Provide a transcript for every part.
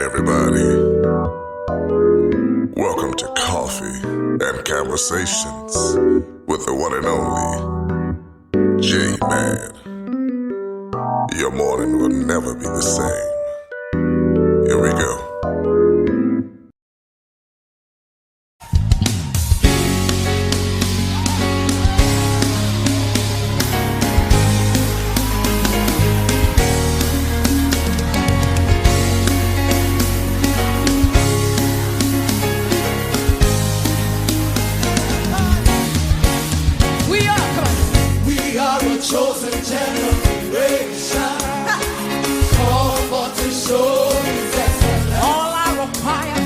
everybody. Welcome to Coffee and Conversations with the one and only J-Man. Your morning will never be the same. Here we go. Chosen generation, called for to show His excellence. All I require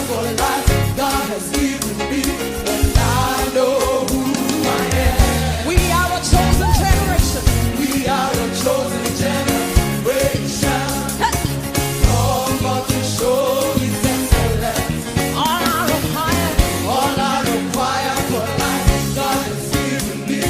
for life, God has given me, and I know who I am. We are a chosen generation. We are a chosen generation, called for to show His excellence. All I require for life, God has given me.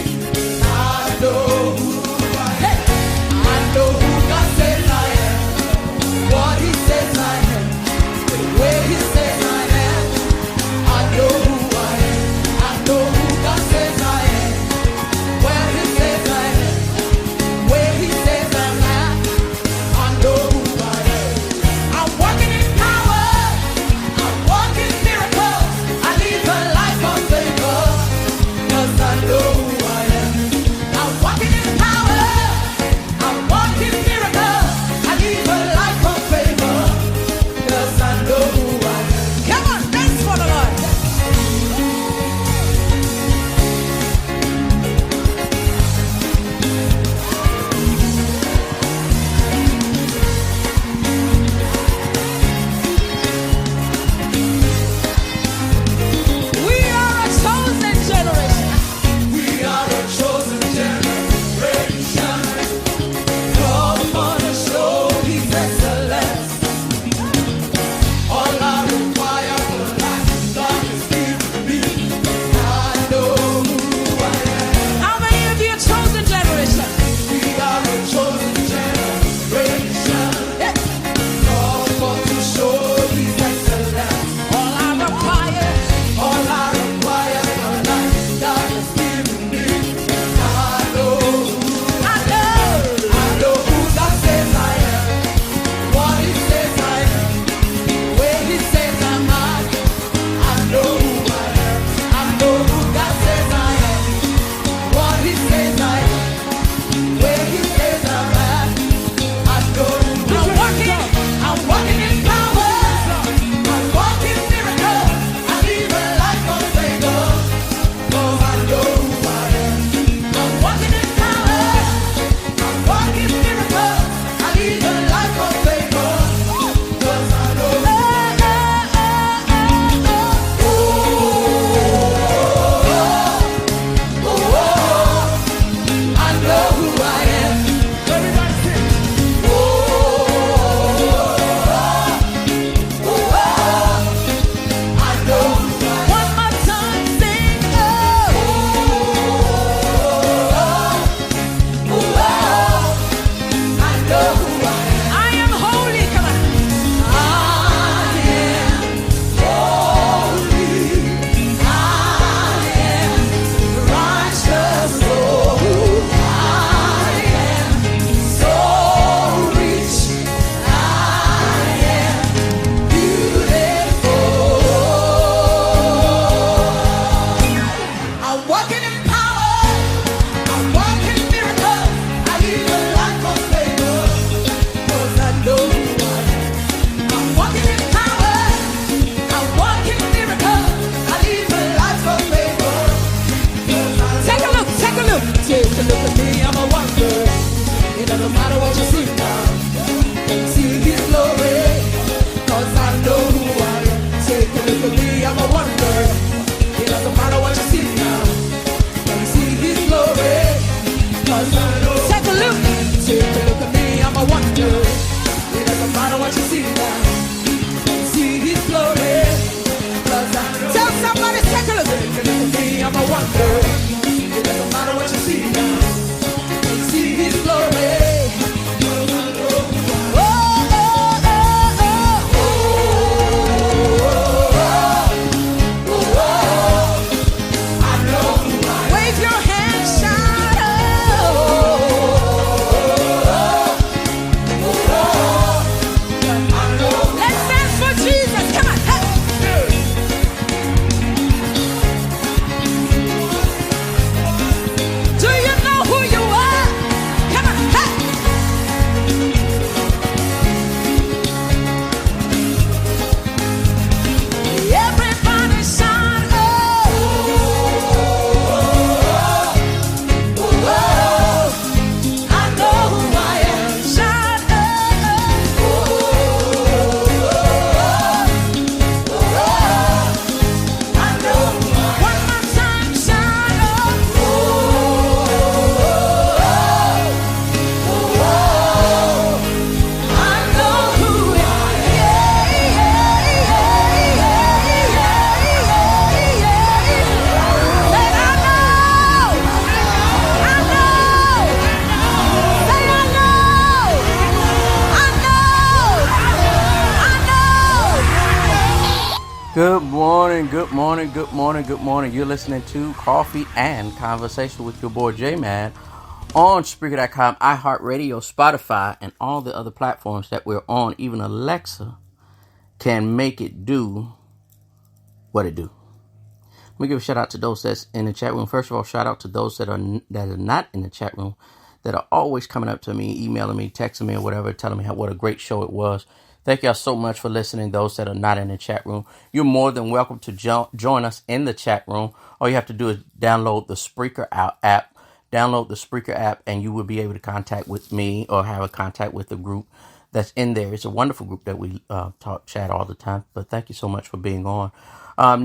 morning, good morning, good morning, good morning. You're listening to Coffee and Conversation with your boy J-Man on Spreaker.com, iHeartRadio, Spotify, and all the other platforms that we're on. Even Alexa can make it do what it do. Let me give a shout out to those that's in the chat room. First of all, shout out to those that are not in the chat room, that are always coming up to me, emailing me, texting me, or whatever, telling me what a great show it was. Thank y'all so much for listening. Those that are not in the chat room, you're more than welcome to join us in the chat room. All you have to do is download the Spreaker app. Download the Spreaker app, and you will be able to contact with me or have a contact with the group that's in there. It's a wonderful group that we chat all the time. But thank you so much for being on.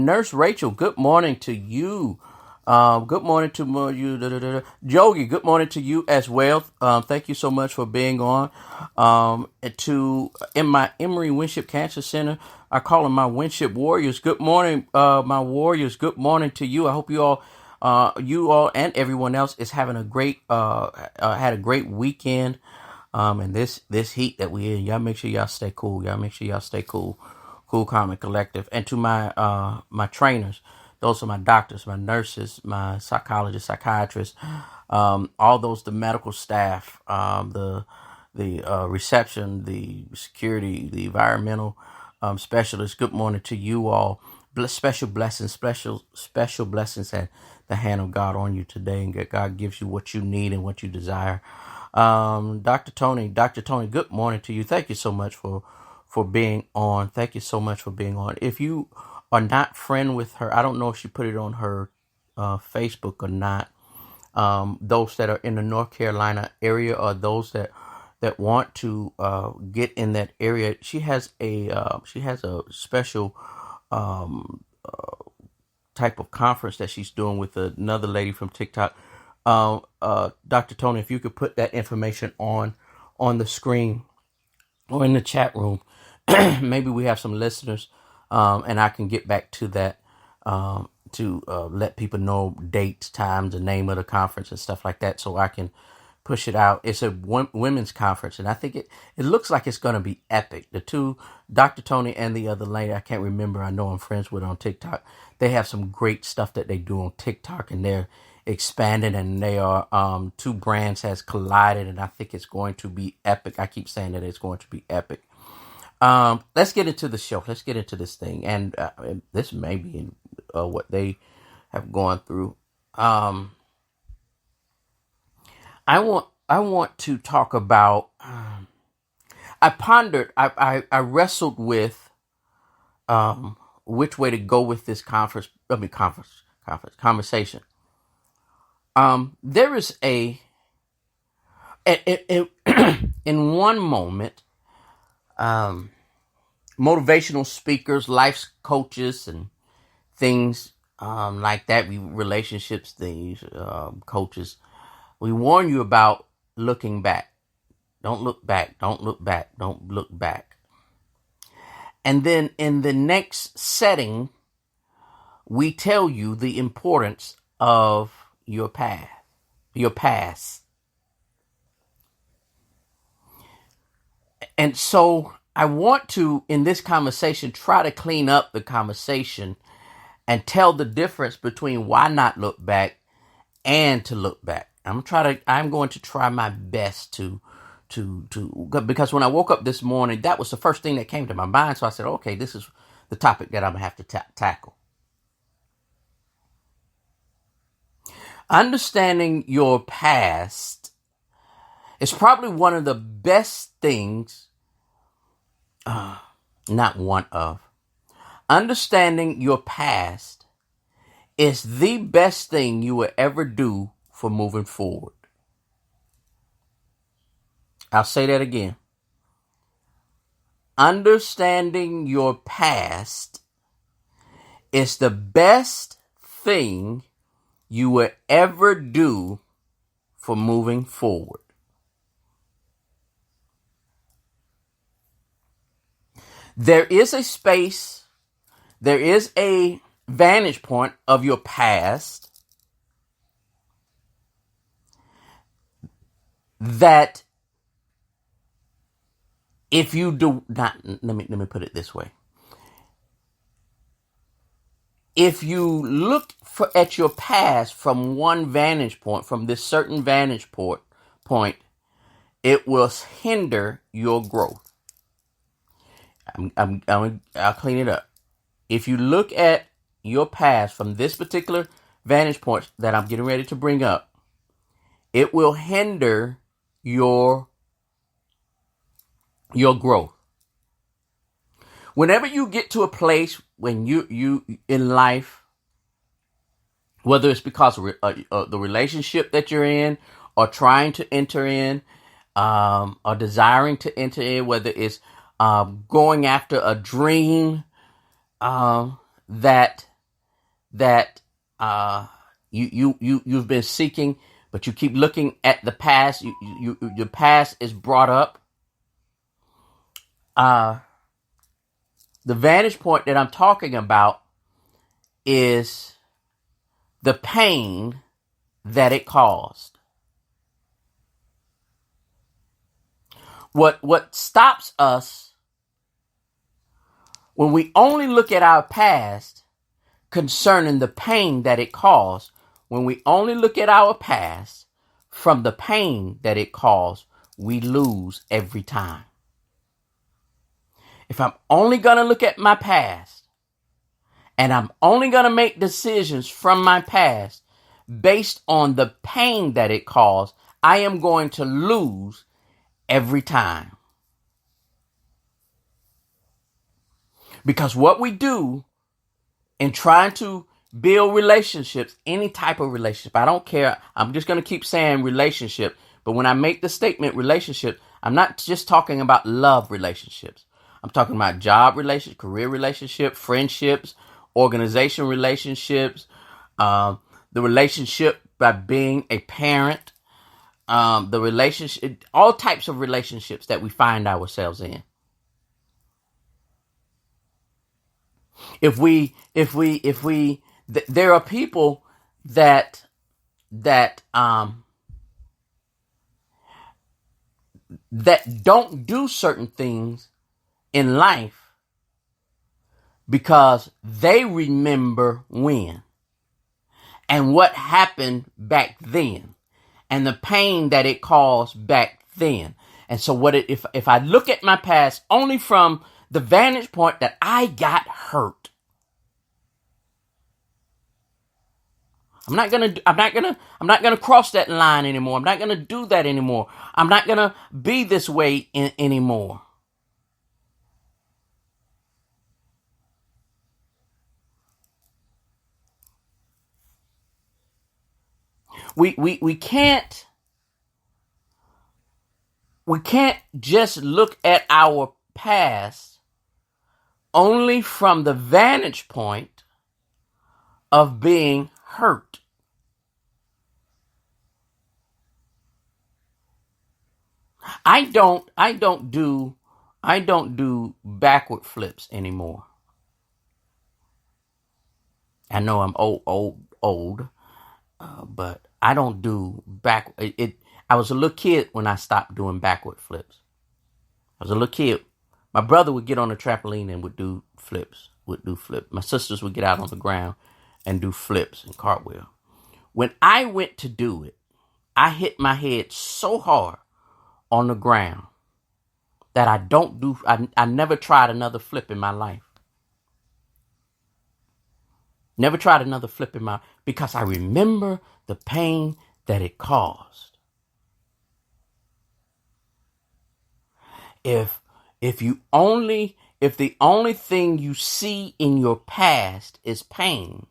Nurse Rachel, good morning to you. Good morning to you. Jogi, good morning to you as well. Thank you so much for being on. In my Emory Winship Cancer Center, I call them my Winship Warriors. Good morning, my Warriors. Good morning to you. I hope you all and everyone else is having a great, had a great weekend. And this heat that we in, y'all make sure y'all stay cool. Cool, calm, and collective. And to my my trainers, those are my doctors, my nurses, my psychologists, psychiatrists, all those, the medical staff, the reception, the security, the environmental specialists. Good morning to you all. Special blessings at the hand of God on you today, and God gives you what you need and what you desire. Dr. Tony, good morning to you. Thank you so much for being on. Thank you so much for being on. If you are not friend with her, I don't know if she put it on her Facebook or not. Those that are in the North Carolina area, or those that want to get in that area, she has a special type of conference that she's doing with another lady from TikTok. Dr. Tony, if you could put that information on the screen or in the chat room, maybe we have some listeners, and I can get back to that, to let people know dates, times, the name of the conference and stuff like that, so I can push it out. It's a women's conference, and I think it looks like it's going to be epic. The two, Dr. Tony and the other lady, I can't remember, I know I'm friends with on TikTok. They have some great stuff that they do on TikTok, and they're expanding, and they are two brands has collided, and I think it's going to be epic. I keep saying that it's going to be epic. Let's get into the show. Let's get into this thing, and this may be what they have gone through. I want to talk about. I pondered. I wrestled with which way to go with this conversation. There is in one moment, motivational speakers, life coaches, and things like that, relationships things, coaches, we warn you about looking back. Don't look back. Don't look back. Don't look back. And then in the next setting, we tell you the importance of your past. And so I want to, in this conversation, try to clean up the conversation and tell the difference between why not look back and to look back. I'm going to try my best to because when I woke up this morning, that was the first thing that came to my mind. So I said, okay, this is the topic that I'm going to have to tackle. Understanding your past is probably one of the best things, not one of. Understanding your past is the best thing you will ever do for moving forward. I'll say that again. Understanding your past is the best thing you will ever do for moving forward. There is a space, there is a vantage point of your past that if you do not, let me put it this way. if you look at your past from one vantage point, from this certain point, it will hinder your growth. I'll clean it up. If you look at your past from this particular vantage point that I'm getting ready to bring up, it will hinder your growth. Whenever you get to a place when you in life, whether it's because of the relationship that you're in, or trying to enter in, or desiring to enter in, whether it's going after a dream that you've been seeking, but you keep looking at the past. Your past is brought up. The vantage point that I'm talking about is the pain that it caused. What stops us when we only look at our past concerning the pain that it caused, when we only look at our past from the pain that it caused, we lose every time. If I'm only going to look at my past and I'm only going to make decisions from my past based on the pain that it caused, I am going to lose every time. Because what we do in trying to build relationships, any type of relationship, I don't care. I'm just going to keep saying relationship. But when I make the statement relationship, I'm not just talking about love relationships. I'm talking about job relationships, career relationships, friendships, organization relationships, the relationship by being a parent, the relationship, all types of relationships that we find ourselves in. There are people that don't do certain things in life because they remember when and what happened back then and the pain that it caused back then. And so if I look at my past only from the vantage point that I got hurt, I'm not gonna cross that line anymore. I'm not gonna do that anymore. I'm not gonna be this way anymore. We can't just look at our past only from the vantage point of being hurt. I don't do backward flips anymore. I know I'm old, but I don't do I was a little kid when I stopped doing backward flips. I was a little kid. My brother would get on a trampoline and would do flips. My sisters would get out on the ground and do flips and cartwheel. When I went to do it, I hit my head so hard on the ground that I never tried another flip in my life. Never tried another flip because I remember the pain that it caused. If the only thing you see in your past is pain,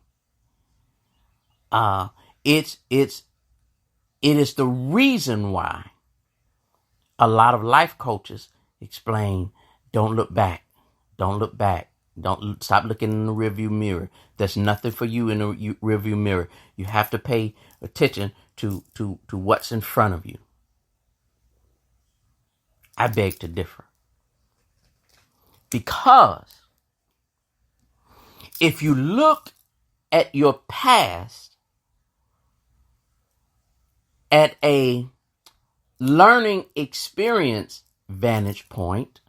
it is the reason why a lot of life coaches explain, don't look back. Don't look back. Don't stop looking in the rearview mirror. There's nothing for you in the rearview mirror. You have to pay attention to what's in front of you. I beg to differ. Because if you look at your past at a learning experience vantage point,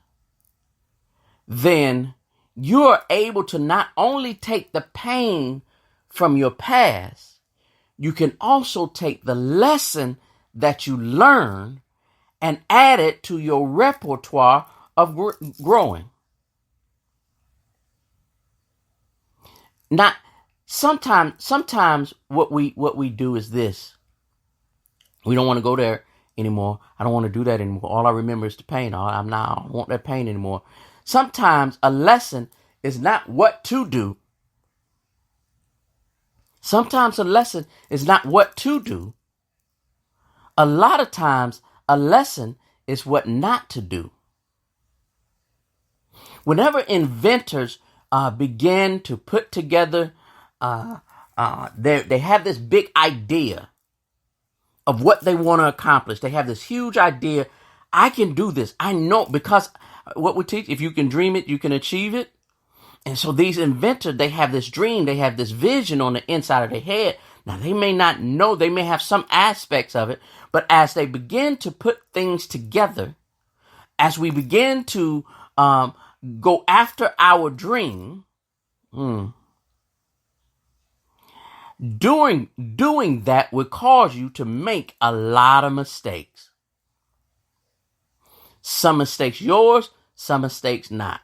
then you are able to not only take the pain from your past, you can also take the lesson that you learn and add it to your repertoire of growing. Not sometimes what we do is this. We don't want to go there anymore. I don't want to do that anymore. All I remember is the pain. I don't want that pain anymore. Sometimes a lesson is not what to do. Sometimes a lesson is not what to do. A lot of times a lesson is what not to do. Whenever inventors begin to put together, they have this big idea of what they want to accomplish. They have this huge idea. I can do this. I know, because what we teach, if you can dream it, you can achieve it. And so these inventors, they have this dream, they have this vision on the inside of their head. Now, they may not know, they may have some aspects of it, but as they begin to put things together, as we begin to go after our dream, doing that would cause you to make a lot of mistakes. Some mistakes yours, some mistakes not.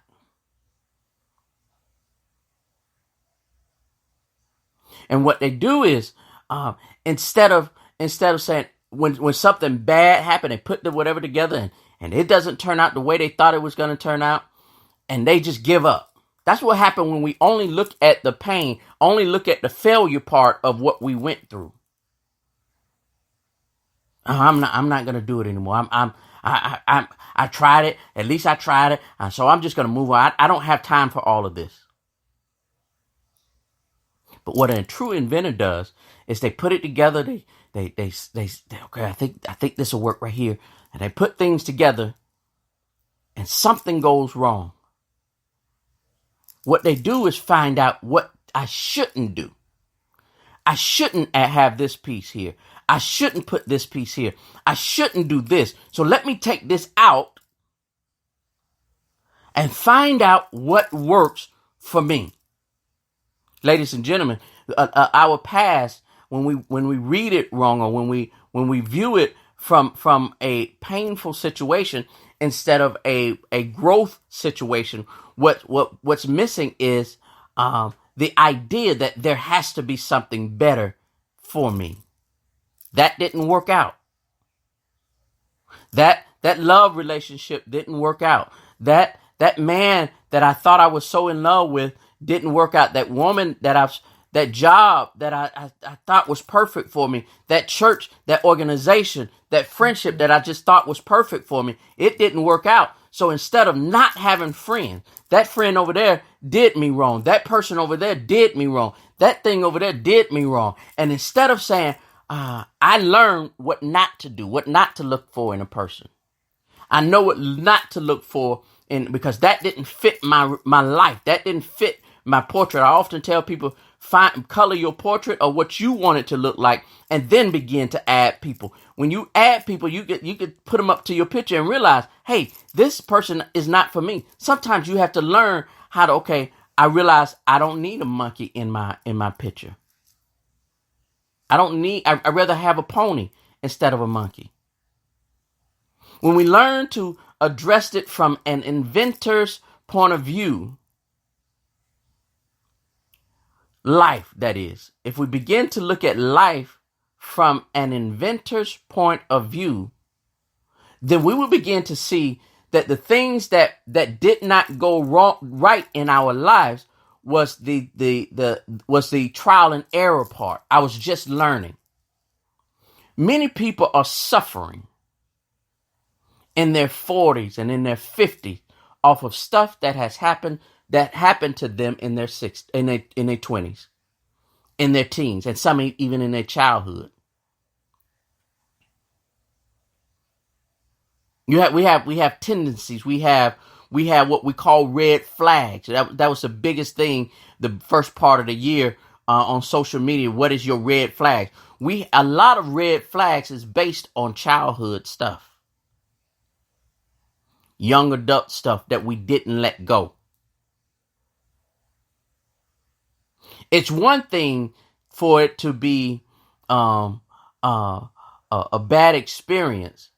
And what they do is, instead of saying when something bad happened, they put the whatever together and it doesn't turn out the way they thought it was going to turn out, and they just give up. That's what happened when we only look at the pain, only look at the failure part of what we went through. I'm not going to do it anymore. I tried it. At least I tried it. So I'm just going to move on. I don't have time for all of this. But what a true inventor does is they put it together. They okay, I think this will work right here. And they put things together and something goes wrong. What they do is find out what I shouldn't do. I shouldn't have this piece here. I shouldn't put this piece here. I shouldn't do this. So let me take this out and find out what works for me. Ladies and gentlemen, our past, when we read it wrong, or when we view it from a painful situation instead of a growth situation, what's missing is the idea that there has to be something better for me. That didn't work out. That love relationship didn't work out. That man that I thought I was so in love with didn't work out. That woman that job that I thought was perfect for me, that church, that organization, that friendship that I just thought was perfect for me, it didn't work out. So instead of not having friends, that friend over there did me wrong. That person over there did me wrong. That thing over there did me wrong. And instead of saying, I learned what not to do, what not to look for in a person. I know what not to look for because that didn't fit my life. That didn't fit my portrait. I often tell people, color your portrait or what you want it to look like, and then begin to add people. When you add people, you could put them up to your picture and realize, hey, this person is not for me. Sometimes you have to learn how to, okay, I realize I don't need a monkey in my picture. I'd rather have a pony instead of a monkey. When we learn to address it from an inventor's point of view, life, that is, if we begin to look at life from an inventor's point of view, then we will begin to see that the things that did not go right in our lives was the trial and error part. I was just learning. Many people are suffering in their 40s and in their 50s off of stuff that happened to them in their 20s, in their teens, and some even in their childhood. We have tendencies. We have what we call red flags. That was the biggest thing the first part of the year on social media. What is your red flag? A lot of red flags is based on childhood stuff, young adult stuff that we didn't let go. It's one thing for it to be um, a bad experience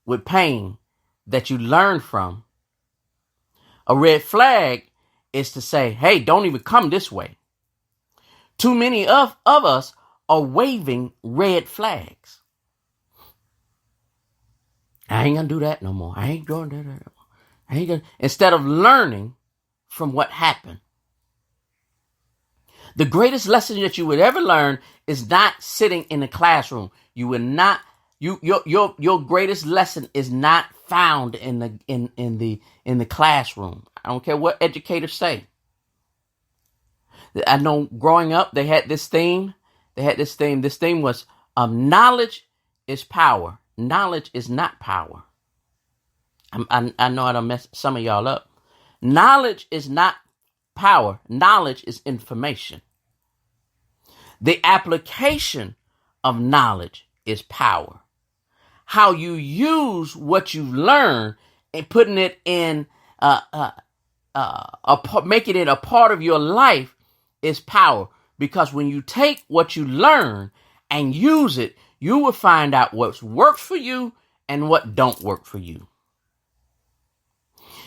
with pain that you learn from. A red flag is to say, hey, don't even come this way. Too many of us are waving red flags. I ain't gonna do that no more. I ain't gonna do that no more. I ain't gonna. Instead of learning from what happened. The greatest lesson that you would ever learn is not sitting in the classroom. You will not. Your greatest lesson is not found in the classroom. I don't care what educators say. I know growing up they had this theme. This theme was knowledge is power. Knowledge is not power. I know I done messed some of y'all up. Knowledge is not power. Knowledge is information. The application of knowledge is power. How you use what you've learned and putting it in, making it a part of your life is power. Because when you take what you learn and use it, you will find out what works for you and what don't work for you.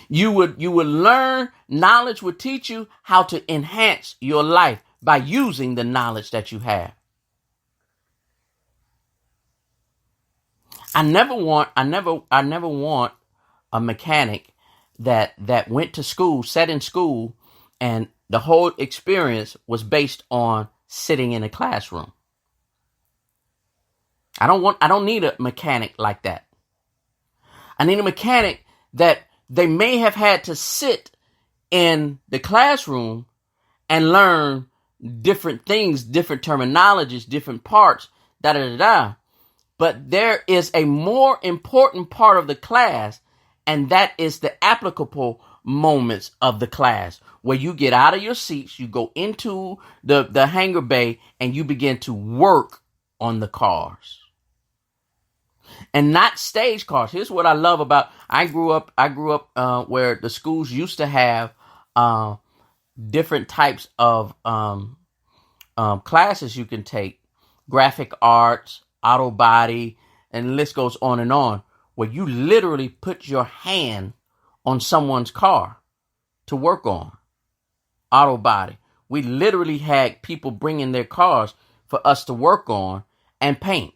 You would learn, knowledge would teach you how to enhance your life by using the knowledge that you have. I never want a mechanic that went to school, sat in school, and the whole experience was based on sitting in a classroom. I don't need a mechanic like that. I need a mechanic that they may have had to sit in the classroom and learn different things, different terminologies, different parts, But there is a more important part of the class, and that is the applicable moments of the class, where you get out of your seats, you go into the hangar bay, and you begin to work on the cars. And not stage cars. Here's what I love about, I grew up where the schools used to have different types of classes you can take. Graphic arts, auto body, and the list goes on, where you literally put your hand on someone's car to work on. Auto body. We literally had people bring in their cars for us to work on and paint.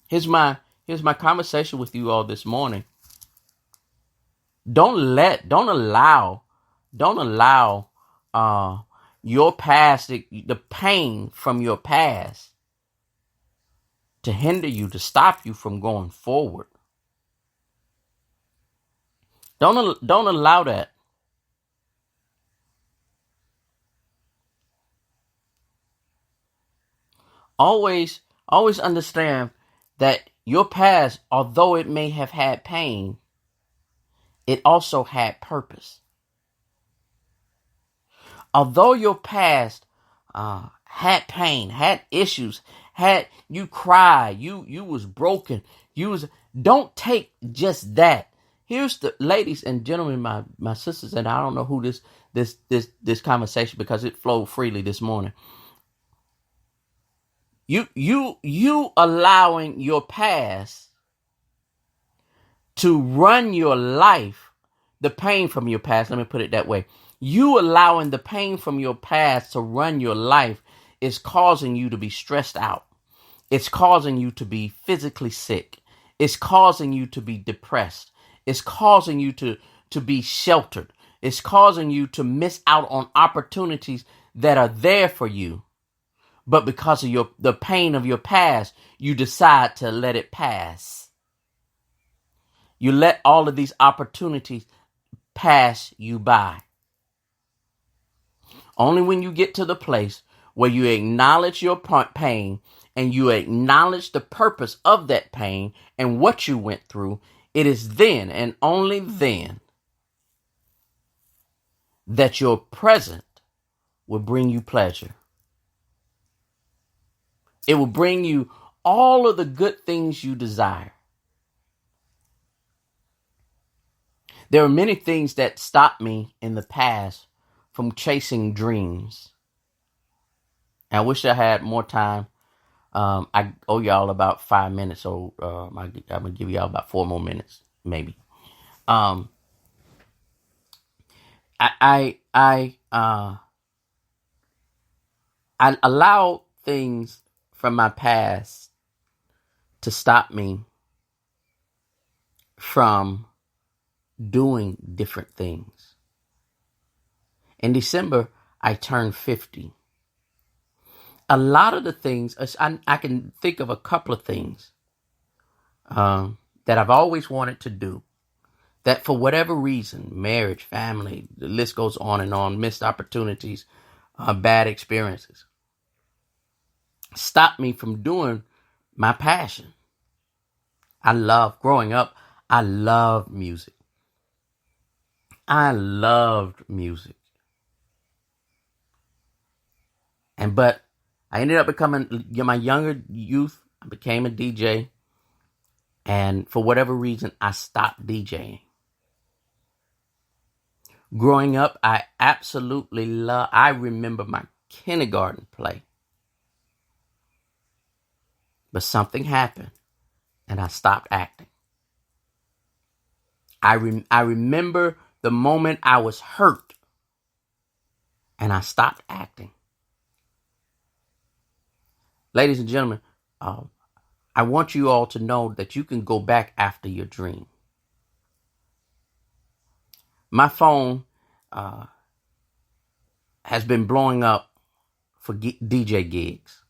Here's my conversation with you all this morning. Don't allow your past, the pain from your past, to hinder you, to stop you from going forward. Don't allow that. Always understand that your past, although it may have had pain, it also had purpose. Although your past had pain, had issues, had you cried, you was broken, don't take just that. Here's the ladies and gentlemen, my sisters, and I don't know who this conversation, because it flowed freely this morning. You allowing your past to run your life, the pain from your past, let me put it that way. You allowing the pain from your past to run your life is causing you to be stressed out. It's causing you to be physically sick. It's causing you to be depressed. It's causing you to be sheltered. It's causing you to miss out on opportunities that are there for you. But because of the pain of your past, you decide to let it pass. You let all of these opportunities pass you by. Only when you get to the place where you acknowledge your pain and you acknowledge the purpose of that pain and what you went through, it is then and only then that your present will bring you pleasure. It will bring you all of the good things you desire. There are many things that stopped me in the past from chasing dreams. And I wish I had more time. I owe y'all about 5 minutes, so I'm gonna give y'all about 4 more minutes, maybe. Um, I allowed things from my past to stop me from doing different things. In December, I turned 50. A lot of the things, I can think of a couple of things that I've always wanted to do, that for whatever reason, marriage, family, the list goes on and on, missed opportunities, bad experiences, stopped me from doing my passion. Growing up, I loved music. I loved music. But I ended up becoming, in my younger youth, I became a DJ. And for whatever reason, I stopped DJing. Growing up, I remember my kindergarten play. But something happened and I stopped acting. I remember the moment I was hurt and I stopped acting. Ladies and gentlemen, I want you all to know that you can go back after your dream. My phone has been blowing up for DJ gigs.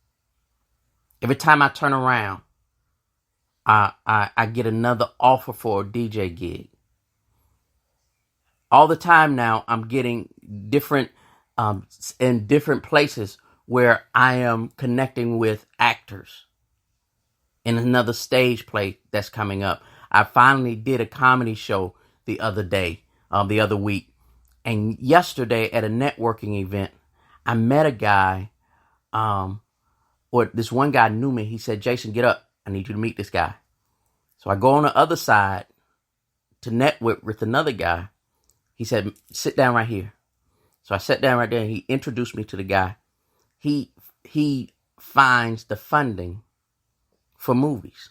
Every time I turn around, I get another offer for a DJ gig. All the time now, I'm getting different in different places where I am connecting with actors in another stage play that's coming up. I finally did a comedy show the other week. And yesterday at a networking event, I met a guy, or this one guy knew me. He said, "Jason, get up. I need you to meet this guy." So I go on the other side to network with another guy. He said, "Sit down right here." So I sat down right there and he introduced me to the guy. He finds the funding for movies.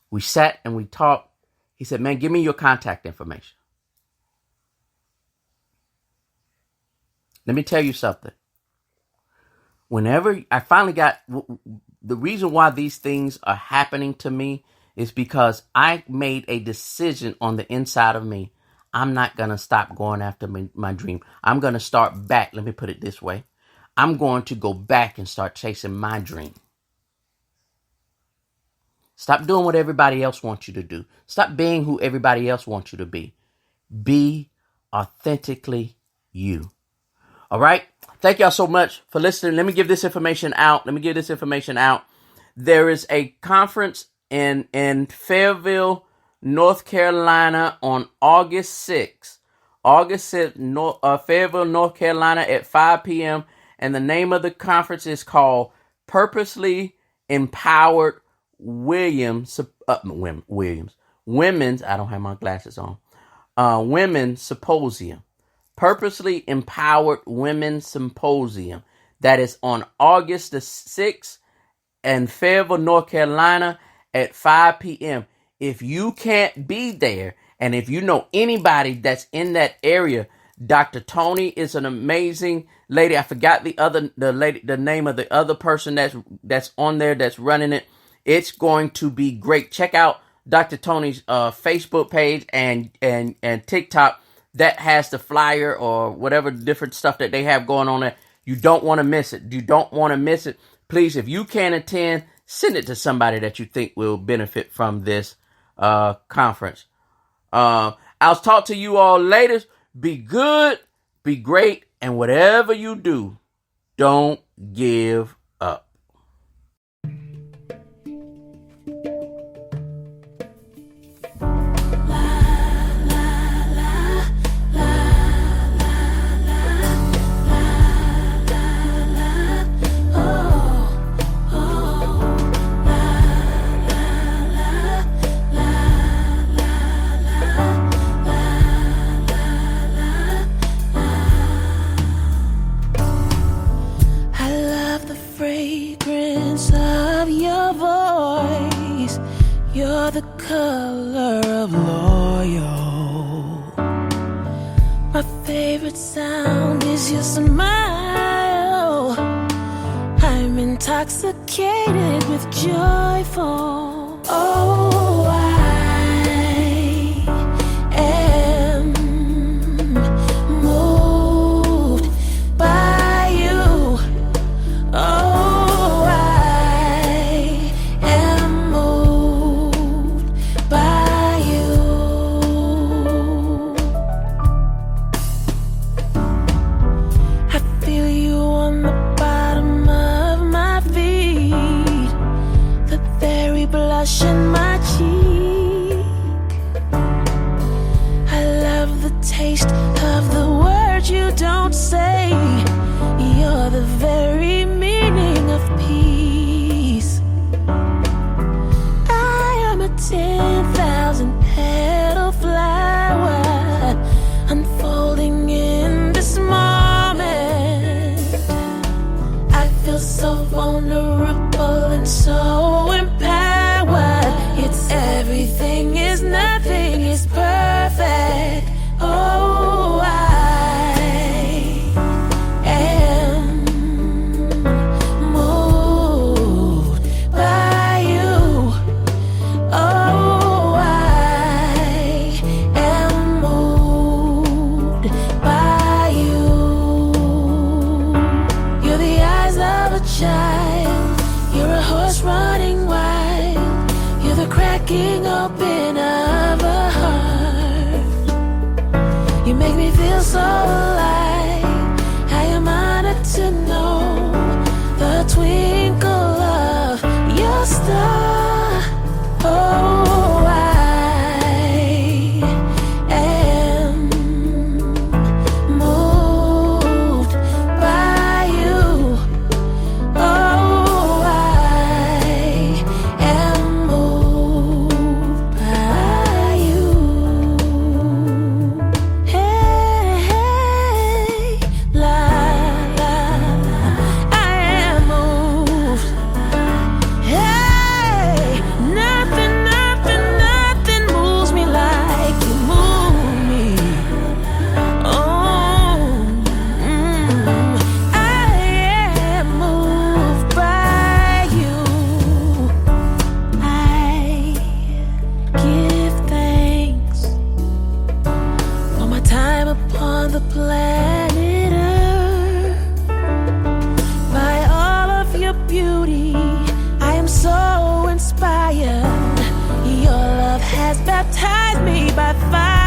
We sat and we talked. He said, "Man, give me your contact information." Let me tell you something. Whenever I finally got, the reason why these things are happening to me is because I made a decision on the inside of me. I'm not going to stop going after my dream. I'm going to start back. Let me put it this way. I'm going to go back and start chasing my dream. Stop doing what everybody else wants you to do. Stop being who everybody else wants you to be. Be authentically you. All right? Thank y'all so much for listening. Let me give this information out. There is a conference in Fayetteville, North Carolina on August 6th. Fayetteville, North Carolina at 5 p.m. And the name of the conference is called Purposely Empowered Women's, I don't have my glasses on. Women's Symposium. Purposely Empowered Women's Symposium. That is on August the 6th in Fayetteville, North Carolina at 5 p.m. If you can't be there, and if you know anybody that's in that area, Dr. Tony is an amazing lady. I forgot the name of the other person that's on there that's running it. It's going to be great. Check out Dr. Tony's Facebook page and TikTok. That has the flyer or whatever different stuff that they have going on there. You don't want to miss it. Please, if you can attend, send it to somebody that you think will benefit from this conference. I'll talk to you all later. Be good, be great, and whatever you do, don't give up. the color of loyal. My favorite sound is your smile. I'm intoxicated with joyful. Oh, I am moved by you. Oh, I am moved by you. I feel you on the bottom of my feet, the very blush in my cheek. I love the taste of the words you don't say. You're the very meaning of peace. I am a 10,000 petal flower unfolding in this moment. I feel so vulnerable and so empowered. It's everything is nothing is perfect. Oh, I am moved by you. Oh, I am moved by you. You're the eyes of a child. You're a horse running wild. You're the cracking open of a heart. You make me feel so alive. I am honored to know the twinkle of your star. Oh, I am moved by you. Oh, I am moved by you. Hey, hey, la, la, la. I am moved. Hey, nothing, nothing, nothing moves me like you move me. Oh, I am moved by you. I give thanks for my time upon the planet Earth. By all of your beauty, I am so inspired. Your love has baptized me by fire.